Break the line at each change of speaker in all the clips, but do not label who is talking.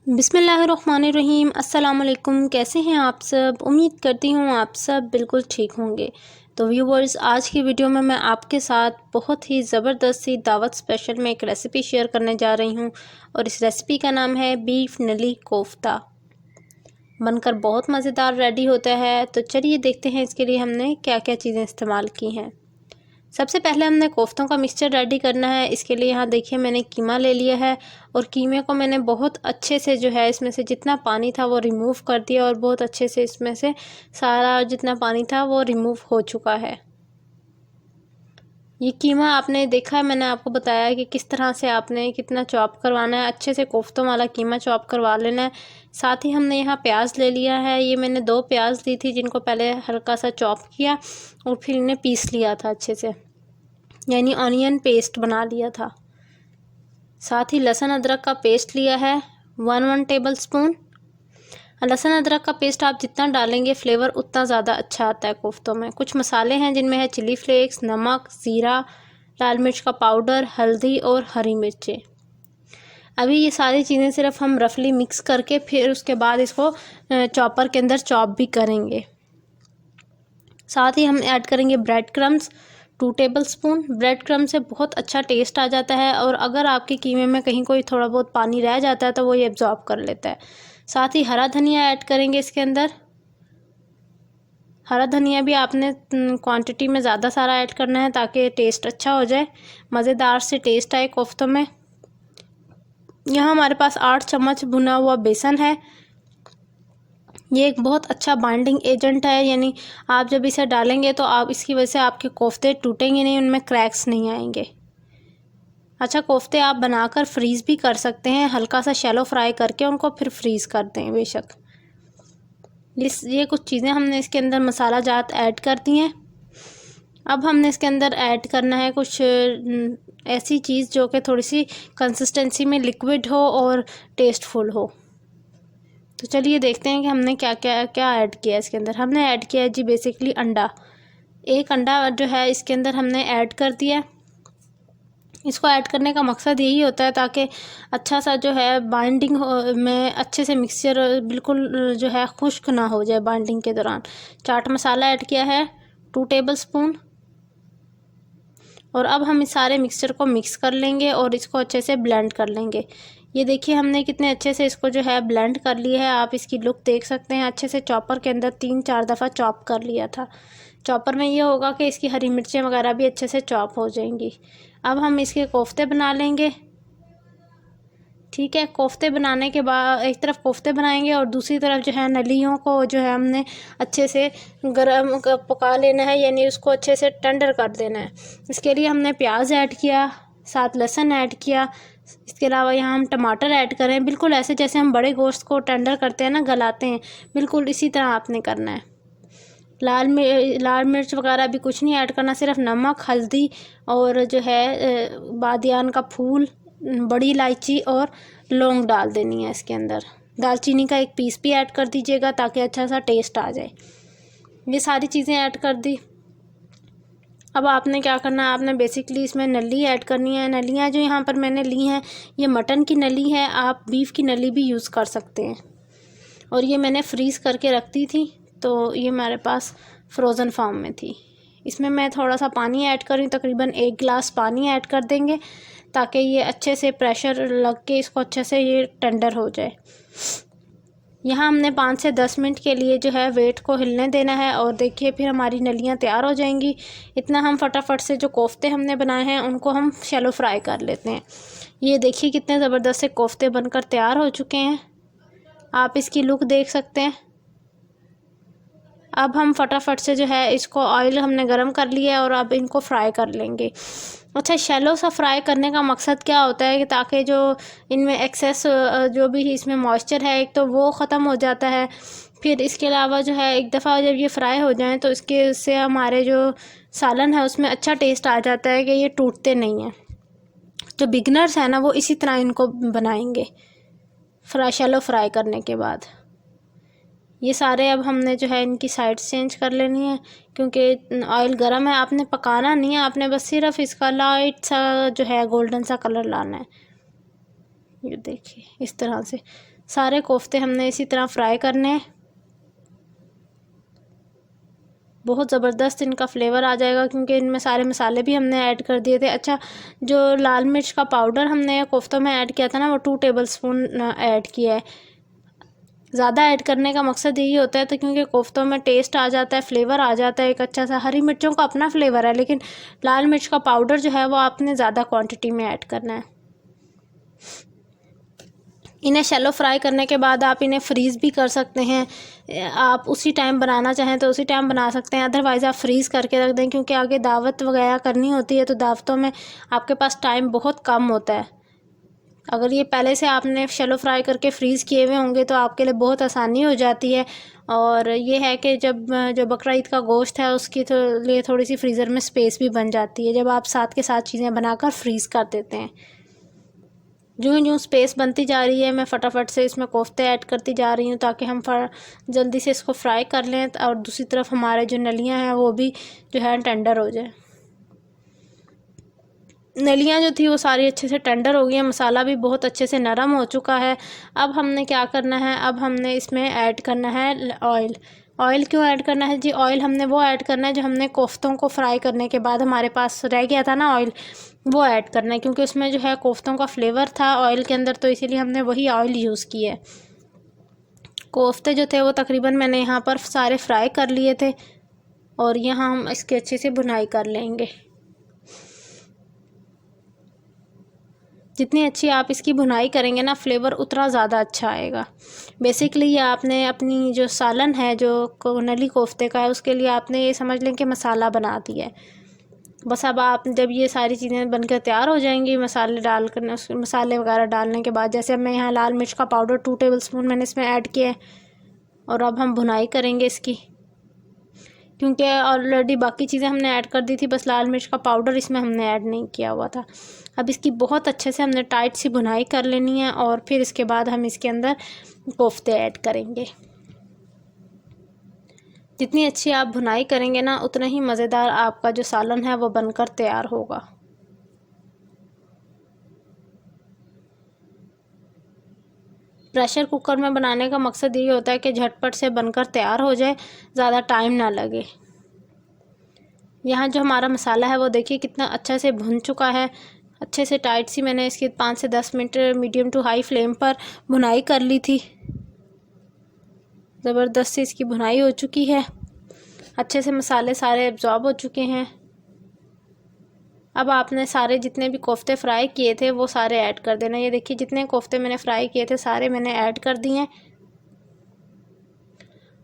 बिस्मिल्लाहिर्रहमानिर्रहीम। अस्सलाम वालेकुम। कैसे हैं आप सब? उम्मीद करती हूँ आप सब बिल्कुल ठीक होंगे। तो व्यूवर्स, आज की वीडियो में मैं आपके साथ बहुत ही ज़बरदस्त सी दावत स्पेशल में एक रेसिपी शेयर करने जा रही हूँ और इस रेसिपी का नाम है बीफ नली कोफ्ता। बनकर बहुत मज़ेदार रेडी होता है। तो चलिए देखते हैं इसके लिए हमने क्या क्या चीज़ें इस्तेमाल की हैं। सबसे पहले हमने कोफ्तों का मिक्सचर रेडी करना है। इसके लिए यहाँ देखिए मैंने कीमा ले लिया है और कीमे को मैंने बहुत अच्छे से जो है इसमें से जितना पानी था वो रिमूव कर दिया और बहुत अच्छे से इसमें से सारा जितना पानी था वो रिमूव हो चुका है। ये कीमा आपने देखा है, मैंने आपको बताया कि किस तरह से आपने कितना चॉप करवाना है। अच्छे से कोफ्तों वाला कीमा चॉप करवा लेना है। साथ ही हमने यहाँ प्याज ले लिया है। ये मैंने 2 प्याज ली थी जिनको पहले हल्का सा चॉप किया और फिर इन्हें पीस लिया था अच्छे से, यानी ऑनियन पेस्ट बना लिया था। साथ ही लहसुन अदरक का पेस्ट लिया है 1 टेबल स्पून। लहसुन अदरक का पेस्ट आप जितना डालेंगे फ्लेवर उतना ज़्यादा अच्छा आता है कोफ्तों में। कुछ मसाले हैं जिनमें है चिली फ्लेक्स, नमक, ज़ीरा, लाल मिर्च का पाउडर, हल्दी और हरी मिर्चें। अभी ये सारी चीज़ें सिर्फ हम रफली मिक्स करके फिर उसके बाद इसको चॉपर के अंदर चॉप भी करेंगे। साथ ही हम ऐड करेंगे bread crumbs 2 table spoon. Bread crumb से बहुत अच्छा टेस्ट आ जाता है और अगर आपके कीमे में कहीं कोई थोड़ा बहुत पानी रह जाता है तो वो ये एब्जॉर्ब कर लेता है। साथ ही हरा धनिया ऐड करेंगे इसके अंदर। हरा धनिया भी आपने क्वांटिटी में ज़्यादा सारा ऐड करना है ताकि टेस्ट अच्छा हो जाए, मज़ेदार से टेस्ट आए कोफ्तों में। यहाँ हमारे पास 8 चम्मच भुना हुआ बेसन है। ये एक बहुत अच्छा बाइंडिंग एजेंट है, यानी आप जब इसे डालेंगे तो आप इसकी वजह से आपके कोफ्ते टूटेंगे नहीं, उनमें क्रैक्स नहीं आएंगे। अच्छा, कोफ्ते आप बनाकर फ्रीज़ भी कर सकते हैं, हल्का सा शैलो फ्राई करके उनको फिर फ्रीज़ कर दें बेशक। ये कुछ चीज़ें हमने इसके अंदर मसाला जात ऐड कर दी हैं। अब हमने इसके अंदर ऐड करना है कुछ ऐसी चीज़ जो कि थोड़ी सी कंसिस्टेंसी में लिक्विड हो और टेस्टफुल हो। तो चलिए देखते हैं कि हमने क्या क्या क्या ऐड किया है इसके अंदर। हमने ऐड किया है जी बेसिकली अंडा। 1 अंडा जो है इसके अंदर हमने ऐड कर दिया। इसको ऐड करने का मकसद यही होता है ताकि अच्छा सा जो है बाइंडिंग में अच्छे से मिक्सचर बिल्कुल जो है खुश्क ना हो जाए बाइंडिंग के दौरान। चाट मसाला ऐड किया है 2 टेबल स्पून। और अब हम इस सारे मिक्सचर को मिक्स कर लेंगे और इसको अच्छे से ब्लेंड कर लेंगे। ये देखिए हमने कितने अच्छे से इसको जो है ब्लेंड कर लिया है। आप इसकी लुक देख सकते हैं। अच्छे से चॉपर के अंदर 3-4 दफ़ा चॉप कर लिया था। चॉपर में ये होगा कि इसकी हरी मिर्चें वगैरह भी अच्छे से चॉप हो जाएंगी। अब हम इसके कोफ्ते बना लेंगे। ठीक है, कोफ्ते बनाने के बाद एक तरफ कोफ्ते बनाएंगे और दूसरी तरफ जो है नलियों को जो है हमने अच्छे से गरम पका लेना है, यानी उसको अच्छे से टेंडर कर देना है। इसके लिए हमने प्याज ऐड किया, साथ लहसुन ऐड किया। इसके अलावा यहाँ हम टमाटर ऐड करें, बिल्कुल ऐसे जैसे हम बड़े गोश्त को टेंडर करते हैं ना, गलाते हैं, बिल्कुल इसी तरह आपने करना है। लाल मिर्च वगैरह भी कुछ नहीं ऐड करना, सिर्फ नमक, हल्दी और जो है बादियान का फूल, बड़ी इलायची और लौंग डाल देनी है इसके अंदर। दालचीनी का 1 पीस भी ऐड कर दीजिएगा ताकि अच्छा सा टेस्ट आ जाए। ये सारी चीज़ें ऐड कर दी। अब आपने क्या करना है, आपने बेसिकली इसमें नली ऐड करनी है। नलियाँ जो यहाँ पर मैंने ली हैं ये मटन की नली है, आप बीफ की नली भी यूज़ कर सकते हैं। और ये मैंने फ्रीज़ करके रख दी थी, तो ये हमारे पास फ्रोज़न फॉर्म में थी। इसमें मैं थोड़ा सा पानी ऐड करूँ, तकरीबन 1 गिलास पानी ऐड कर देंगे ताकि ये अच्छे से प्रेशर लग के इसको अच्छे से ये टेंडर हो जाए। यहाँ हमने 5 से 10 मिनट के लिए जो है वेट को हिलने देना है और देखिए फिर हमारी नलियाँ तैयार हो जाएंगी। इतना हम फटाफट से जो कोफ्ते हमने बनाए हैं उनको हम शैलो फ्राई कर लेते हैं। ये देखिए कितने ज़बरदस्त से कोफ्ते बनकर तैयार हो चुके हैं। आप इसकी लुक देख सकते हैं। अब हम फटाफट से जो है इसको ऑयल हमने गरम कर लिया है और अब इनको फ्राई कर लेंगे। अच्छा, शैलो सा फ्राई करने का मकसद क्या होता है कि ताकि जो इनमें एक्सेस जो भी इसमें मॉइस्चर है एक तो वो ख़त्म हो जाता है। फिर इसके अलावा जो है एक दफ़ा जब ये फ्राई हो जाएं तो इसके से हमारे जो सालन है उसमें अच्छा टेस्ट आ जाता है कि ये टूटते नहीं हैं। जो बिगनर्स हैं ना वो इसी तरह इनको बनाएंगे शैलो फ्राई करने के बाद। ये सारे अब हमने जो है इनकी साइड चेंज कर लेनी है क्योंकि ऑयल गर्म है। आपने पकाना नहीं है, आपने बस सिर्फ इसका लाइट सा जो है गोल्डन सा कलर लाना है। ये देखिए इस तरह से। सारे कोफ्ते हमने इसी तरह फ्राई करने हैं। बहुत ज़बरदस्त इनका फ्लेवर आ जाएगा क्योंकि इनमें सारे मसाले भी हमने ऐड कर दिए थे। अच्छा, जो लाल मिर्च का पाउडर हमने कोफ्तों में ऐड किया था ना, वो 2 टेबलस्पून ऐड किया है। ज़्यादा ऐड करने का मकसद यही होता है तो क्योंकि कोफ्तों में टेस्ट आ जाता है, फ्लेवर आ जाता है एक अच्छा सा। हरी मिर्चों का अपना फ्लेवर है, लेकिन लाल मिर्च का पाउडर जो है वो आपने ज़्यादा क्वांटिटी में ऐड करना है। इन्हें शैलो फ्राई करने के बाद आप इन्हें फ्रीज़ भी कर सकते हैं। आप उसी टाइम बनाना चाहें तो उसी टाइम बना सकते हैं, अदरवाइज़ आप फ्रीज़ करके रख दें क्योंकि आगे दावत वगैरह करनी होती है तो दावतों में आपके पास टाइम बहुत कम होता है। अगर ये पहले से आपने शैलो फ्राई करके फ्रीज़ किए हुए होंगे तो आपके लिए बहुत आसानी हो जाती है। और ये है कि जब जो बकरा ईद का गोश्त है उसकी लिए थोड़ी सी फ्रीज़र में स्पेस भी बन जाती है जब आप साथ के साथ चीज़ें बनाकर फ्रीज़ कर देते हैं। यूँ यूँ स्पेस बनती जा रही है, मैं फटाफट से इसमें कोफ्ते ऐड करती जा रही हूँ ताकि हम जल्दी से इसको फ्राई कर लें और दूसरी तरफ हमारे जो नलियाँ हैं वो भी जो है टेंडर हो जाए। नलियाँ जो थी वो सारी अच्छे से टेंडर हो गई हैं, मसाला भी बहुत अच्छे से नरम हो चुका है। अब हमने क्या करना है, अब हमने इसमें ऐड करना है ऑयल। ऑयल क्यों ऐड करना है जी? ऑयल हमने वो ऐड करना है जो हमने कोफ्तों को फ्राई करने के बाद हमारे पास रह गया था ना ऑयल, वो ऐड करना है क्योंकि उसमें जो है कोफ्तों का फ्लेवर था ऑयल के अंदर, तो इसीलिए हमने वही ऑयल यूज़ किया है। कोफ्ते जो थे वो तकरीबन मैंने यहाँ पर सारे फ्राई कर लिए थे और यहाँ हम इसकी अच्छे से भुनाई कर लेंगे। जितनी अच्छी आप इसकी भुनाई करेंगे ना, फ्लेवर उतना ज़्यादा अच्छा आएगा। बेसिकली ये आपने अपनी जो सालन है जो नली कोफ्ते का है उसके लिए आपने ये समझ लें कि मसाला बना दिया है। बस अब आप जब ये सारी चीज़ें बनकर तैयार हो जाएंगी, मसाले डालकर मसाले वगैरह डालने के बाद, जैसे मैं यहाँ लाल मिर्च का पाउडर 2 टेबलस्पून मैंने इसमें ऐड किया है और अब हम भुनाई करेंगे इसकी क्योंकि ऑलरेडी बाकी चीज़ें हमने ऐड कर दी थी, बस लाल मिर्च का पाउडर इसमें हमने ऐड नहीं किया हुआ था। अब इसकी बहुत अच्छे से हमने टाइट सी भुनाई कर लेनी है और फिर इसके बाद हम इसके अंदर कोफ्ते ऐड करेंगे। जितनी अच्छी आप भुनाई करेंगे ना, उतना ही मज़ेदार आपका जो सालन है वो बनकर तैयार होगा। प्रेशर कुकर में बनाने का मकसद यही होता है कि झटपट से बनकर तैयार हो जाए, ज़्यादा टाइम ना लगे। यहाँ जो हमारा मसाला है वो देखिए कितना अच्छा से भुन चुका है, अच्छे से टाइट सी मैंने इसकी 5 से 10 minute medium to high flame पर भुनाई कर ली थी। ज़बरदस्त सी इसकी भुनाई हो चुकी है, अच्छे से मसाले सारे एब्जॉर्ब हो चुके हैं। अब आपने सारे जितने भी कोफ्ते फ्राई किए थे वो सारे ऐड कर देना। ये देखिए जितने कोफ्ते मैंने फ्राई किए थे सारे मैंने ऐड कर दिए हैं।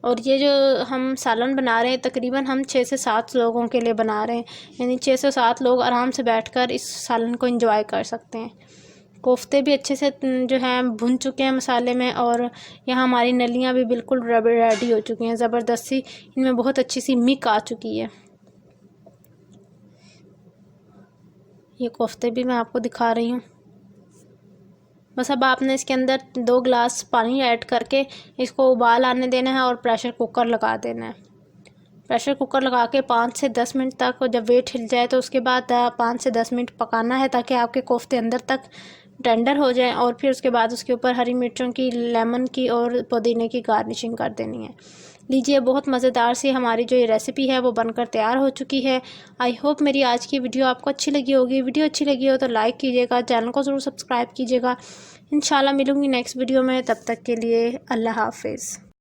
और ये जो हम सालन बना रहे हैं तकरीबन हम 6 से 7 लोगों के लिए बना रहे हैं, यानी 6 से 7 लोग आराम से बैठकर इस सालन को एंजॉय कर सकते हैं। कोफ्ते भी अच्छे से जो है भुन चुके हैं मसाले में और यहाँ हमारी नलियाँ भी बिल्कुल रेडी हो चुकी हैं। ज़बरदस्त सी इनमें बहुत अच्छी सी मिक आ चुकी है। ये कोफ्ते भी मैं आपको दिखा रही हूँ। बस अब आपने इसके अंदर 2 गिलास पानी ऐड करके इसको उबाल आने देना है और प्रेशर कुकर लगा देना है। प्रेशर कुकर लगा के 5 से 10 मिनट तक जब वेट हिल जाए तो उसके बाद 5 से 10 मिनट पकाना है ताकि आपके कोफ्ते अंदर तक टेंडर हो जाएं और फिर उसके बाद उसके ऊपर हरी मिर्चों की, लेमन की और पुदीने की गार्निशिंग कर देनी है। लीजिए, बहुत मज़ेदार सी हमारी जो ये रेसिपी है वो बनकर तैयार हो चुकी है। आई होप मेरी आज की वीडियो आपको अच्छी लगी होगी। वीडियो अच्छी लगी हो तो लाइक कीजिएगा, चैनल को ज़रूर सब्सक्राइब कीजिएगा। इंशाल्लाह मिलूँगी नेक्स्ट वीडियो में, तब तक के लिए अल्लाह हाफिज़।